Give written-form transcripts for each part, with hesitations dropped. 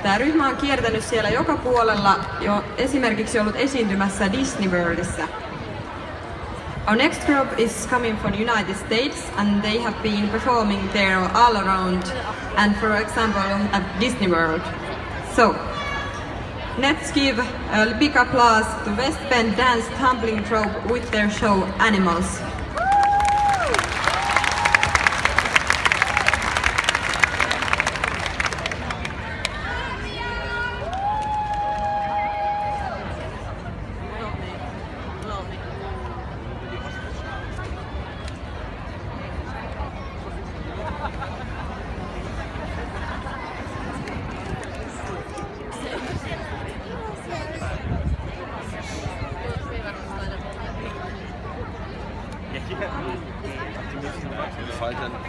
Tämä ryhmä on kiertänyt siellä joka puolella, jo esimerkiksi ollut esiintymässä Disney Worldissa. Our next group is coming from the United States and they have been performing there all around and for example at Disney World. So, let's give a big applause to West Bend Dance Tumbling Troupe with their show Animals.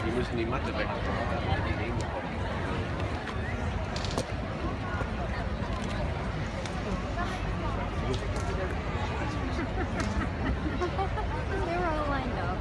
Wir müssen die Matte weg. They were all lined up.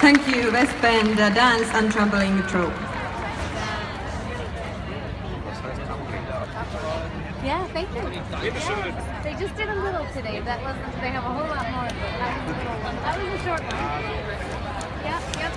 Thank you, West Bend Dance and Trampling Troupe. Yeah, thank you. They just did a little today. That wasn't. They have a whole lot more. But that was a little one. That was a short one. Yep, yep.